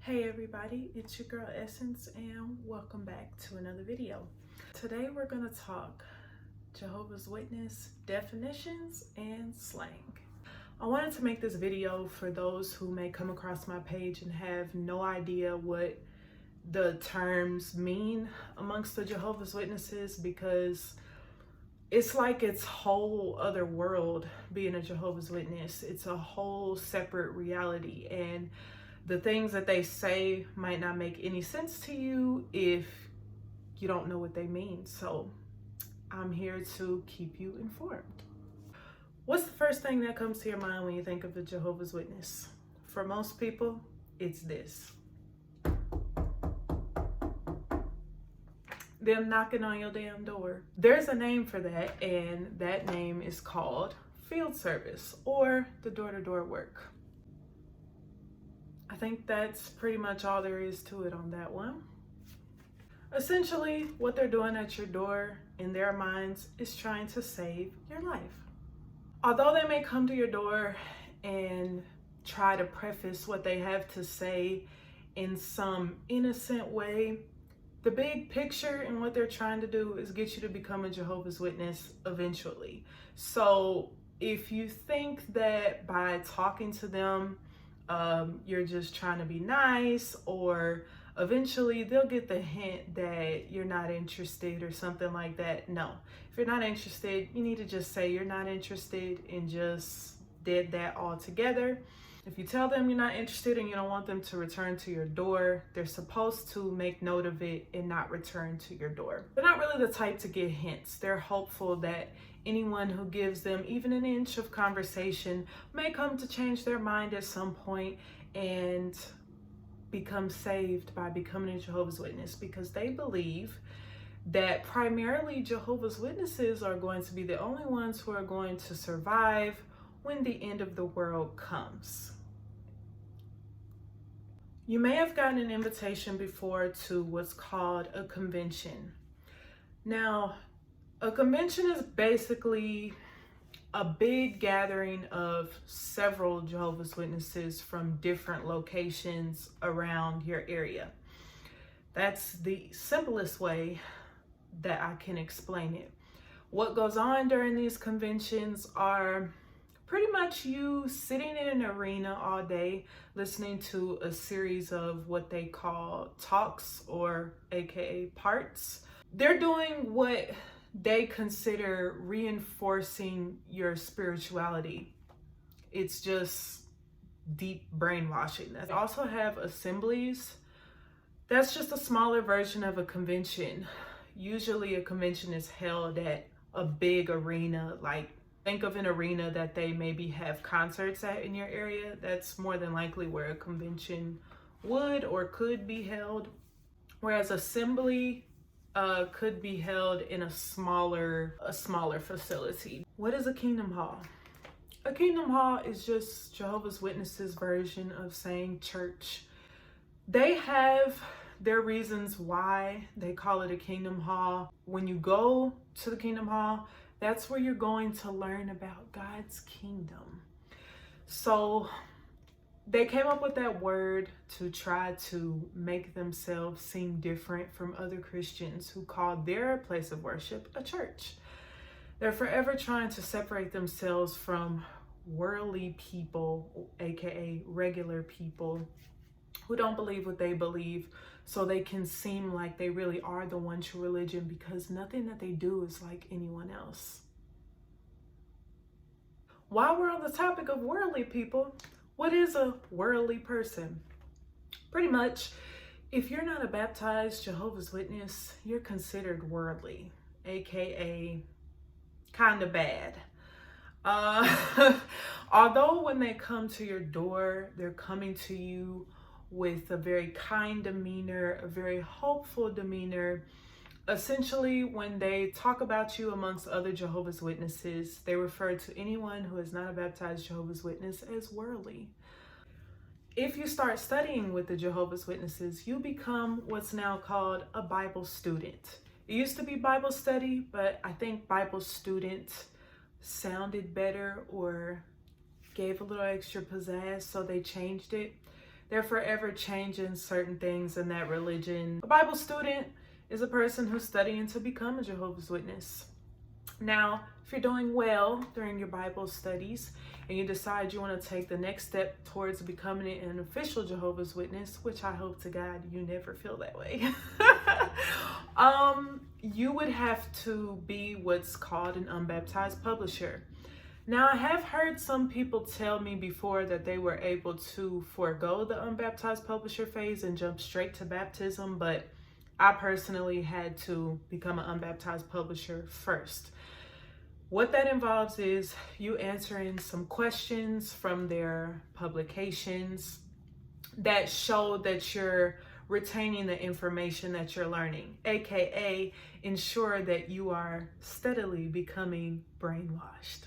Hey everybody, it's your girl Essence and welcome back to another video. Today we're going to talk Jehovah's Witness definitions and slang. I wanted to make this video for those who may come across my page and have no idea what the terms mean amongst the Jehovah's Witnesses, because it's like it's whole other world being a Jehovah's Witness. It's a whole separate reality, and the things that they say might not make any sense to you if you don't know what they mean. So I'm here to keep you informed. What's the first thing that comes to your mind when you think of the Jehovah's Witness? For most people, it's this. Them knocking on your damn door. There's a name for that, and that name is called field service or the door-to-door work. I think that's pretty much all there is to it on that one. Essentially, what they're doing at your door in their minds is trying to save your life. Although they may come to your door and try to preface what they have to say in some innocent way, the big picture and what they're trying to do is get you to become a Jehovah's Witness eventually. So if you think that by talking to them, you're just trying to be nice, or eventually they'll get the hint that you're not interested or something like that. No, if you're not interested, you need to just say you're not interested and just dead that altogether. If you tell them you're not interested and you don't want them to return to your door, they're supposed to make note of it and not return to your door. They're not really the type to get hints. They're hopeful that anyone who gives them even an inch of conversation may come to change their mind at some point and become saved by becoming a Jehovah's Witness, because they believe that primarily Jehovah's Witnesses are going to be the only ones who are going to survive when the end of the world comes. You may have gotten an invitation before to what's called a convention. Now, a convention is basically a big gathering of several Jehovah's Witnesses from different locations around your area. That's the simplest way that I can explain it. What goes on during these conventions are pretty much you sitting in an arena all day listening to a series of what they call talks, or aka parts. They're doing what they consider reinforcing your spirituality. It's just deep brainwashing. They also have assemblies. That's just a smaller version of a convention. Usually a convention is held at a big arena, like think of an arena that they maybe have concerts at in your area. That's more than likely where a convention would or could be held. Whereas assembly could be held in a smaller facility. What is a kingdom hall? A kingdom hall is just Jehovah's Witnesses' version of saying church. They have their reasons why they call it a kingdom hall. When you go to the kingdom hall, that's where you're going to learn about God's kingdom. So they came up with that word to try to make themselves seem different from other Christians who call their place of worship a church. They're forever trying to separate themselves from worldly people, aka regular people, who don't believe what they believe, so they can seem like they really are the one true religion, because nothing that they do is like anyone else. While we're on the topic of worldly people, what is a worldly person? Pretty much, if you're not a baptized Jehovah's Witness, you're considered worldly, aka kind of bad. Although when they come to your door, they're coming to you with a very kind demeanor, a very hopeful demeanor. Essentially, when they talk about you amongst other Jehovah's Witnesses, they refer to anyone who is not a baptized Jehovah's Witness as worldly. If you start studying with the Jehovah's Witnesses, you become what's now called a Bible student. It used to be Bible study, but I think Bible student sounded better or gave a little extra pizzazz, so they changed it. They're forever changing certain things in that religion. A Bible student is a person who's studying to become a Jehovah's Witness. Now, if you're doing well during your Bible studies and you decide you want to take the next step towards becoming an official Jehovah's Witness, which I hope to God you never feel that way, you would have to be what's called an unbaptized publisher. Now, I have heard some people tell me before that they were able to forego the unbaptized publisher phase and jump straight to baptism, but I personally had to become an unbaptized publisher first. What that involves is you answering some questions from their publications that show that you're retaining the information that you're learning, aka ensure that you are steadily becoming brainwashed.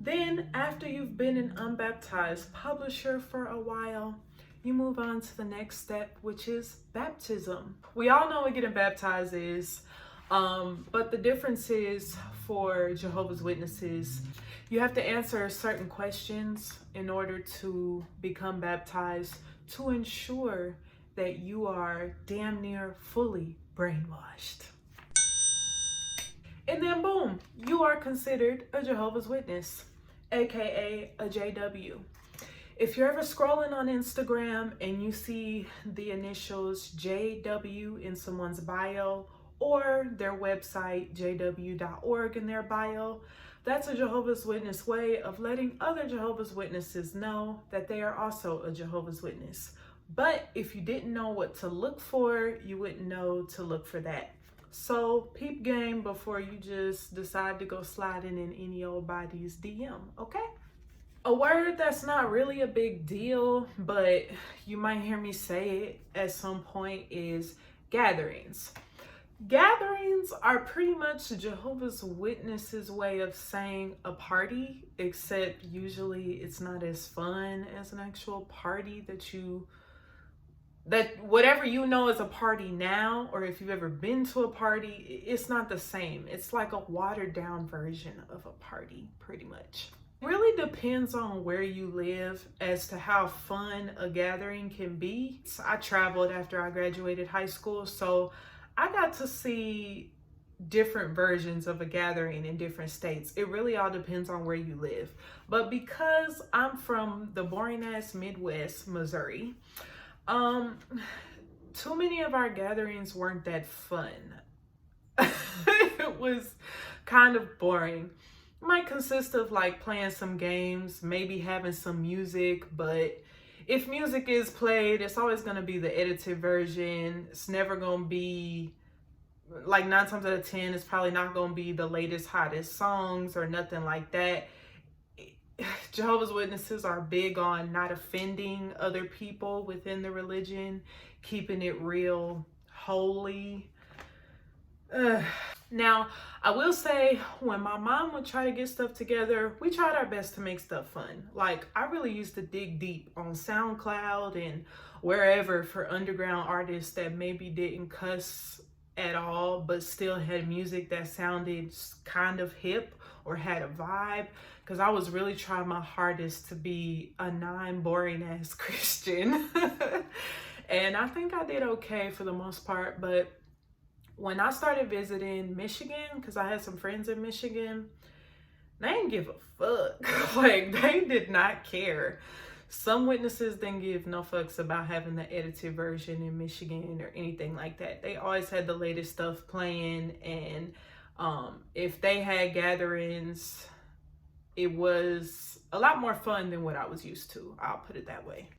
Then, after you've been an unbaptized publisher for a while, you move on to the next step, which is baptism. We all know what getting baptized is, but the difference is for Jehovah's Witnesses, you have to answer certain questions in order to become baptized to ensure that you are damn near fully brainwashed. And then boom, you are considered a Jehovah's Witness, aka a JW. If you're ever scrolling on Instagram and you see the initials JW in someone's bio or their website jw.org in their bio, that's a Jehovah's Witness way of letting other Jehovah's Witnesses know that they are also a Jehovah's Witness. But if you didn't know what to look for, you wouldn't know to look for that. So peep game before you just decide to go sliding in any old body's DM, okay? A word that's not really a big deal, but you might hear me say it at some point is gatherings. Gatherings are pretty much Jehovah's Witnesses' way of saying a party, except usually it's not as fun as an actual party that whatever you know as a party now, or if you've ever been to a party, it's not the same. It's like a watered down version of a party, pretty much. It really depends on where you live as to how fun a gathering can be. So I traveled after I graduated high school, so I got to see different versions of a gathering in different states. It really all depends on where you live. But because I'm from the boring ass Midwest, Missouri, too many of our gatherings weren't that fun. It was kind of boring. It might consist of like playing some games, maybe having some music, but if music is played, it's always going to be the edited version. It's never going to be, like 9 times out of 10, it's probably not going to be the latest, hottest songs or nothing like that. Jehovah's Witnesses are big on not offending other people within the religion, keeping it real holy. Now, I will say, when my mom would try to get stuff together, we tried our best to make stuff fun. Like, I really used to dig deep on SoundCloud and wherever for underground artists that maybe didn't cuss at all, but still had music that sounded kind of hip or had a vibe, because I was really trying my hardest to be a non-boring ass Christian. And I think I did okay for the most part, but when I started visiting Michigan, because I had some friends in Michigan, they didn't give a fuck. Like, they did not care. Some witnesses didn't give no fucks about having the edited version in Michigan or anything like that. They always had the latest stuff playing, and if they had gatherings, it was a lot more fun than what I was used to. I'll put it that way.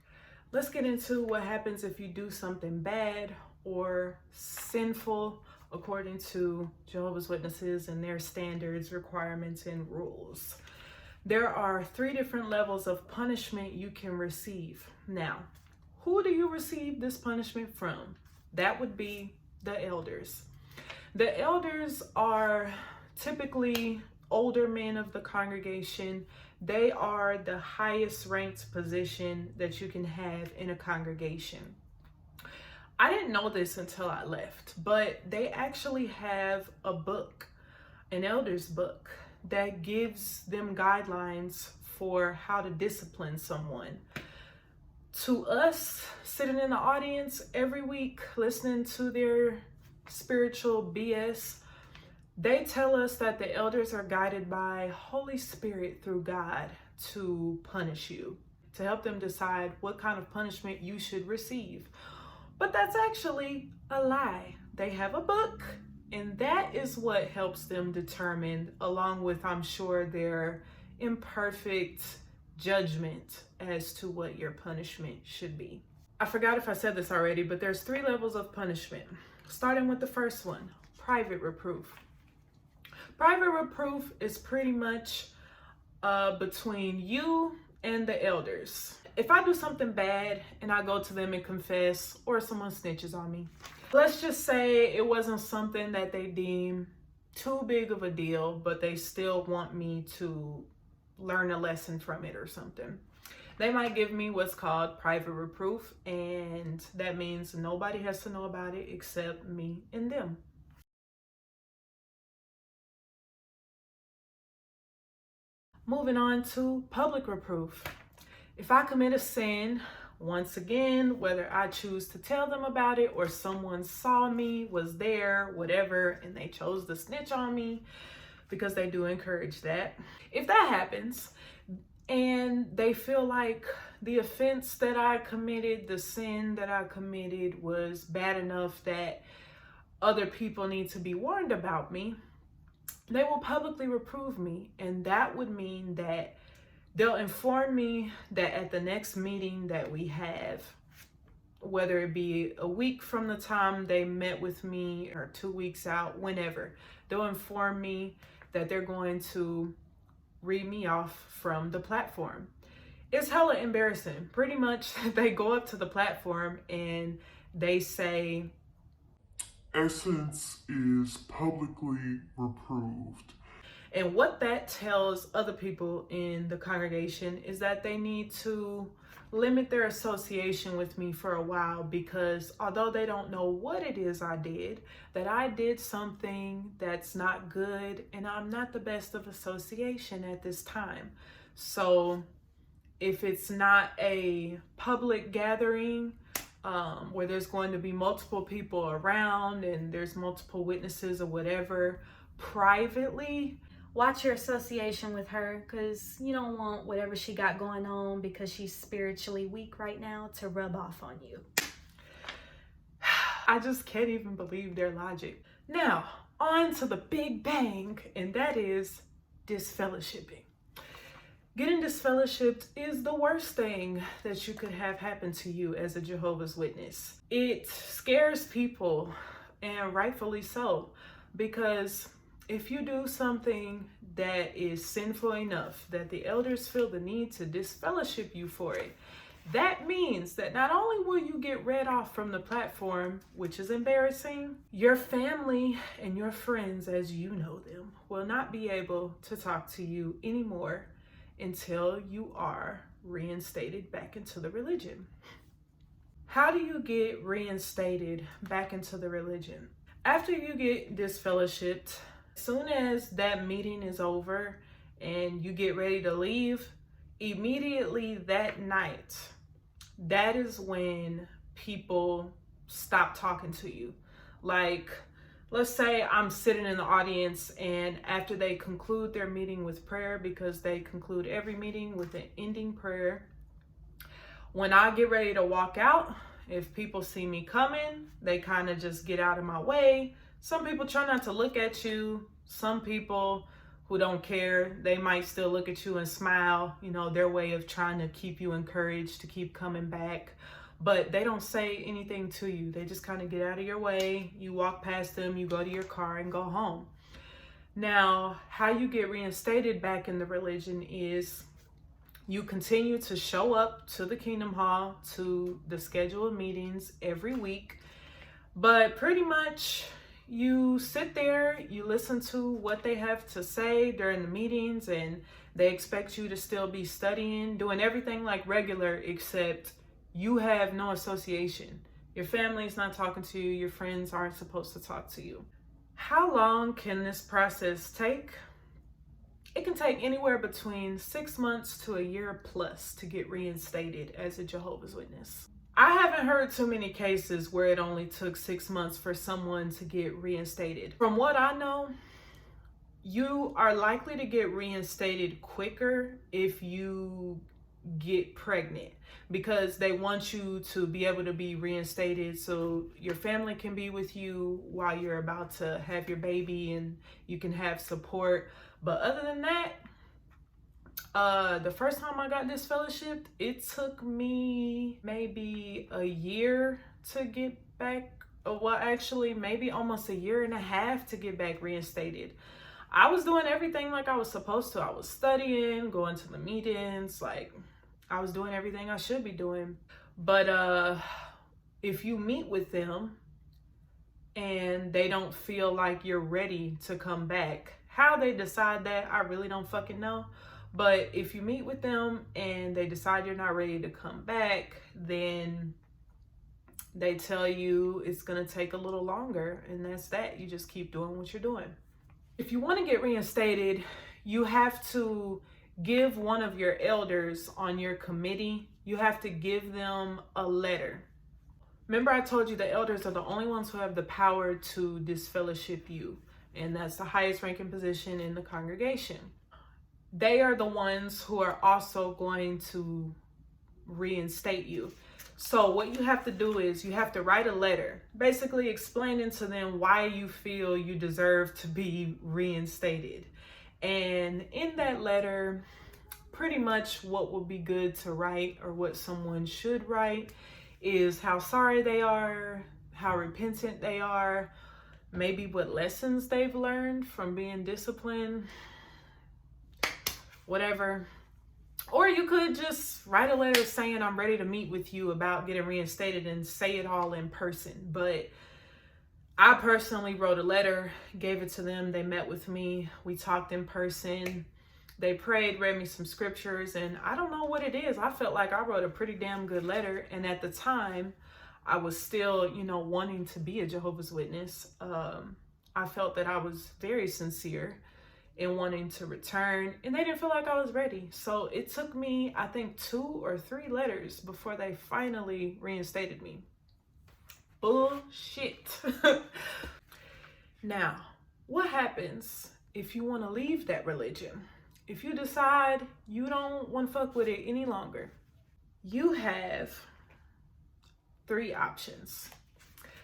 Let's get into what happens if you do something bad or sinful according to Jehovah's Witnesses and their standards, requirements, and rules. There are 3 different levels of punishment you can receive. Now, who do you receive this punishment from? That would be the elders. The elders are typically older men of the congregation. They are the highest ranked position that you can have in a congregation. I didn't know this until I left, but they actually have a book, an elder's book, that gives them guidelines for how to discipline someone. To us, sitting in the audience every week, listening to their spiritual BS, they tell us that the elders are guided by Holy Spirit through God to punish you, to help them decide what kind of punishment you should receive. But that's actually a lie. They have a book, and that is what helps them determine, along with, I'm sure, their imperfect judgment as to what your punishment should be. I forgot if I said this already, but there's 3 levels of punishment. Starting with the first one, private reproof. Private reproof is pretty much between you and the elders. If I do something bad and I go to them and confess, or someone snitches on me, let's just say it wasn't something that they deem too big of a deal, but they still want me to learn a lesson from it or something. They might give me what's called private reproof, and that means nobody has to know about it except me and them. Moving on to public reproof. If I commit a sin, once again, whether I choose to tell them about it or someone saw me, was there, whatever, and they chose to snitch on me, because they do encourage that. If that happens and they feel like the offense that I committed, the sin that I committed was bad enough that other people need to be warned about me, they will publicly reprove me. And that would mean that they'll inform me that at the next meeting that we have, whether it be a week from the time they met with me or 2 weeks out, whenever, they'll inform me that they're going to read me off from the platform. It's hella embarrassing. Pretty much they go up to the platform and they say, Essence is publicly reproved. And what that tells other people in the congregation is that they need to limit their association with me for a while, because although they don't know what it is I did, that I did something that's not good, and I'm not the best of association at this time. So if it's not a public gathering where there's going to be multiple people around and there's multiple witnesses or whatever, privately, watch your association with her, because you don't want whatever she got going on because she's spiritually weak right now to rub off on you. I just can't even believe their logic. Now, on to the big bang, and that is disfellowshipping. Getting disfellowshipped is the worst thing that you could have happen to you as a Jehovah's Witness. It scares people, and rightfully so, because if you do something that is sinful enough that the elders feel the need to disfellowship you for it, that means that not only will you get read off from the platform, which is embarrassing, your family and your friends, as you know them, will not be able to talk to you anymore until you are reinstated back into the religion. How do you get reinstated back into the religion? After you get disfellowshipped, as soon as that meeting is over and you get ready to leave, immediately that night, that is when people stop talking to you. Like, let's say I'm sitting in the audience, and after they conclude their meeting with prayer, because they conclude every meeting with an ending prayer, when I get ready to walk out, if people see me coming, they kind of just get out of my way. Some people try not to look at you. Some people who don't care, they might still look at you and smile, you know, their way of trying to keep you encouraged to keep coming back. But they don't say anything to you. They just kind of get out of your way. You walk past them, you go to your car and go home. Now, how you get reinstated back in the religion is you continue to show up to the Kingdom Hall, to the scheduled meetings every week. But pretty much you sit there, you listen to what they have to say during the meetings, and they expect you to still be studying, doing everything like regular, except you have no association. Your family's not talking to you. Your friends aren't supposed to talk to you. How long can this process take? it can take anywhere between 6 months to a year plus to get reinstated as a Jehovah's Witness. I haven't heard too many cases where it only took 6 months for someone to get reinstated. From what I know, you are likely to get reinstated quicker if you get pregnant, because they want you to be able to be reinstated so your family can be with you while you're about to have your baby and you can have support. But other than that, the first time I got disfellowshipped, it took me maybe a year to get back. Well, actually, maybe almost a year and a half to get back reinstated. I was doing everything like I was supposed to. I was studying, going to the meetings, like I was doing everything I should be doing. But if you meet with them and they don't feel like you're ready to come back, how they decide that, I really don't fucking know. But if you meet with them and they decide you're not ready to come back, then they tell you it's gonna take a little longer, and that's that. You just keep doing what you're doing. If you want to get reinstated, you have to give one of your elders on your committee, you have to give them a letter. Remember I told you the elders are the only ones who have the power to disfellowship you, and that's the highest ranking position in the congregation. They are the ones who are also going to reinstate you. So what you have to do is you have to write a letter, basically explaining to them why you feel you deserve to be reinstated. And in that letter, pretty much what would be good to write, or what someone should write, is how sorry they are, how repentant they are, maybe what lessons they've learned from being disciplined, whatever. Or you could just write a letter saying, I'm ready to meet with you about getting reinstated, and say it all in person. But I personally wrote a letter, gave it to them. They met with me. We talked in person. They prayed, read me some scriptures, and I don't know what it is. I felt like I wrote a pretty damn good letter. And at the time, I was still, wanting to be a Jehovah's Witness. I felt that I was very sincere in wanting to return, and they didn't feel like I was ready. So it took me, I think, 2 or 3 letters before they finally reinstated me. Bullshit. Now, what happens if you want to leave that religion? If you decide you don't want to fuck with it any longer, you have 3 options.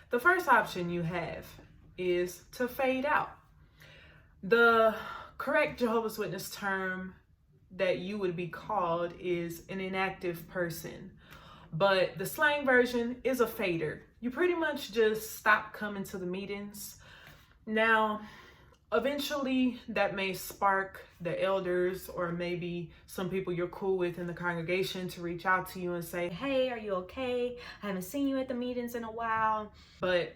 The first option you have is to fade out. The correct Jehovah's Witness term that you would be called is an inactive person, but the slang version is a fader. You pretty much just stop coming to the meetings. Now, eventually that may spark the elders, or maybe some people you're cool with in the congregation, to reach out to you and say, hey, are you okay? I haven't seen you at the meetings in a while. But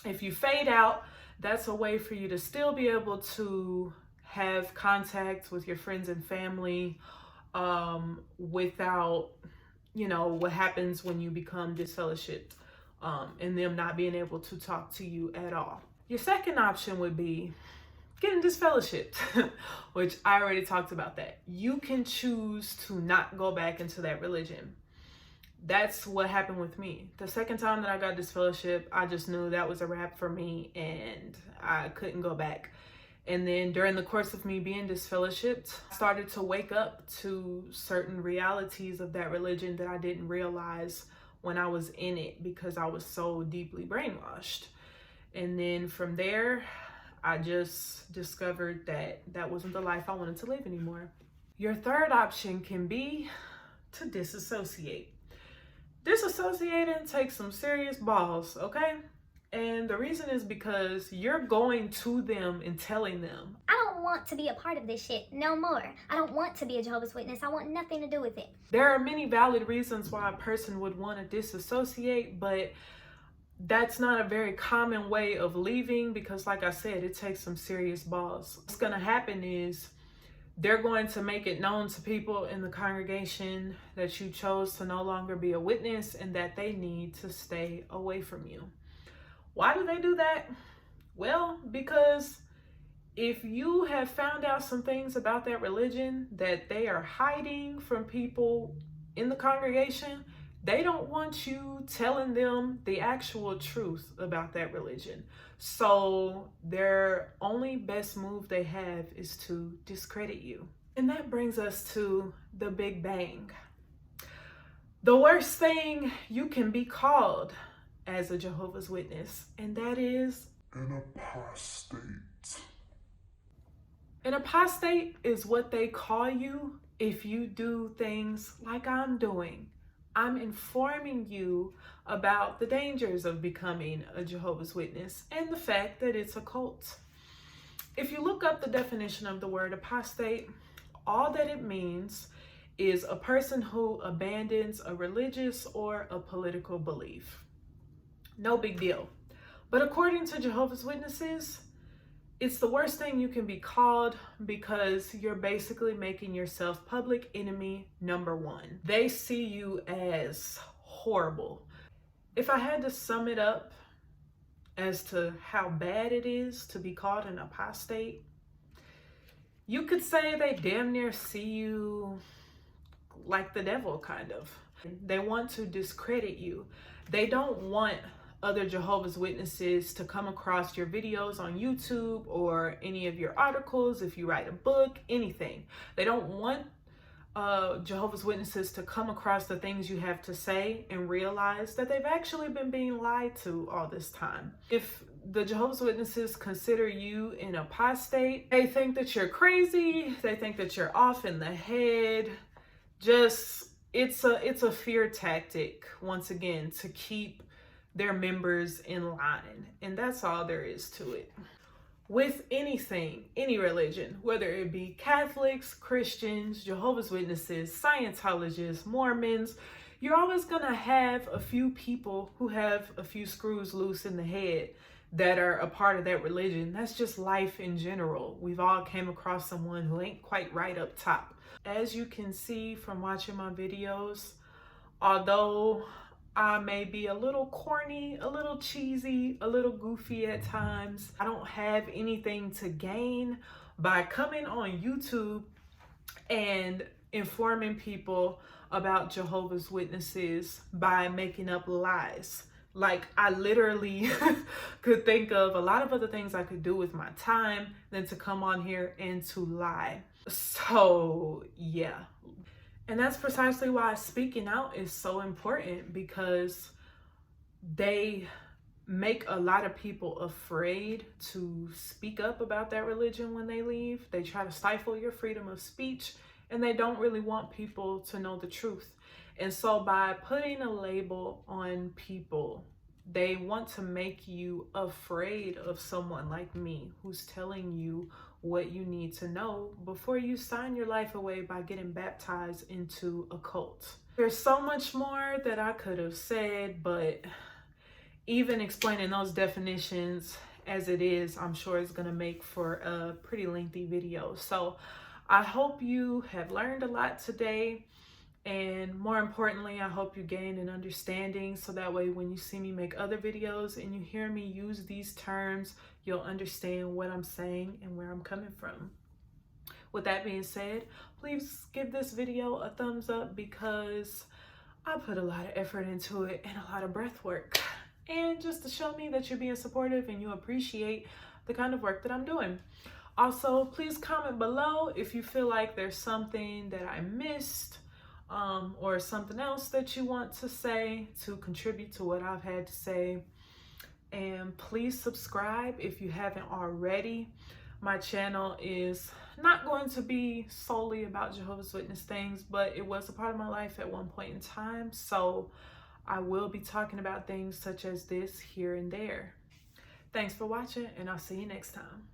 if you fade out, that's a way for you to still be able to have contact with your friends and family without, what happens when you become disfellowshipped, and them not being able to talk to you at all. Your second option would be getting disfellowshipped, which I already talked about that. You can choose to not go back into that religion. That's what happened with me. The second time that I got disfellowship, I just knew that was a wrap for me, and I couldn't go back. And then during the course of me being disfellowshipped, I started to wake up to certain realities of that religion that I didn't realize when I was in it, because I was so deeply brainwashed. And then from there, I just discovered that that wasn't the life I wanted to live anymore. Your third option can be to disassociate. Disassociating takes some serious balls, okay? And the reason is because you're going to them and telling them, I don't want to be a part of this shit no more. I don't want to be a Jehovah's Witness. I want nothing to do with it. There are many valid reasons why a person would want to disassociate, but that's not a very common way of leaving, because like I said, it takes some serious balls. What's going to happen is they're going to make it known to people in the congregation that you chose to no longer be a witness and that they need to stay away from you. Why do they do that? Well, because if you have found out some things about that religion that they are hiding from people in the congregation, they don't want you telling them the actual truth about that religion. So their only best move they have is to discredit you. And that brings us to the Big Bang. The worst thing you can be called as a Jehovah's Witness, and that is An apostate. an apostate is what they call you if you do things like I'm doing. I'm informing you about the dangers of becoming a Jehovah's Witness and the fact that it's a cult. If you look up the definition of the word apostate, all that it means is a person who abandons a religious or a political belief. No big deal. But according to Jehovah's Witnesses, it's the worst thing you can be called because you're basically making yourself public enemy number one. They see you as horrible. If I had to sum it up as to how bad it is to be called an apostate, you could say they damn near see you like the devil, kind of. They want to discredit you. They don't want other Jehovah's Witnesses to come across your videos on YouTube or any of your articles, if you write a book, anything. They don't want Jehovah's Witnesses to come across the things you have to say and realize that they've actually been being lied to all this time. If the Jehovah's Witnesses consider you an apostate, they think that you're crazy, they think that you're off in the head. It's a fear tactic, once again, to keep their members in line. And that's all there is to it. With anything, any religion, whether it be Catholics, Christians, Jehovah's Witnesses, Scientologists, Mormons, you're always gonna have a few people who have a few screws loose in the head that are a part of that religion. That's just life in general. We've all came across someone who ain't quite right up top. As you can see from watching my videos, although I may be a little corny, a little cheesy, a little goofy at times, I don't have anything to gain by coming on YouTube and informing people about Jehovah's Witnesses by making up lies. Like, I literally could think of a lot of other things I could do with my time than to come on here and to lie. So yeah. And that's precisely why speaking out is so important, because they make a lot of people afraid to speak up about that religion when they leave. They try to stifle your freedom of speech, and they don't really want people to know the truth. And so by putting a label on people, they want to make you afraid of someone like me who's telling you what you need to know before you sign your life away by getting baptized into a cult. There's so much more that I could have said, but even explaining those definitions as it is, I'm sure it's gonna make for a pretty lengthy video. So I hope you have learned a lot today. And more importantly, I hope you gain an understanding, so that way when you see me make other videos and you hear me use these terms, you'll understand what I'm saying and where I'm coming from. With that being said, please give this video a thumbs up, because I put a lot of effort into it and a lot of breath work. And just to show me that you're being supportive and you appreciate the kind of work that I'm doing. Also, please comment below if you feel like there's something that I missed, or something else that you want to say to contribute to what I've had to say. And please subscribe if you haven't already. My channel is not going to be solely about Jehovah's Witness things, but it was a part of my life at one point in time. So I will be talking about things such as this here and there. Thanks for watching, and I'll see you next time.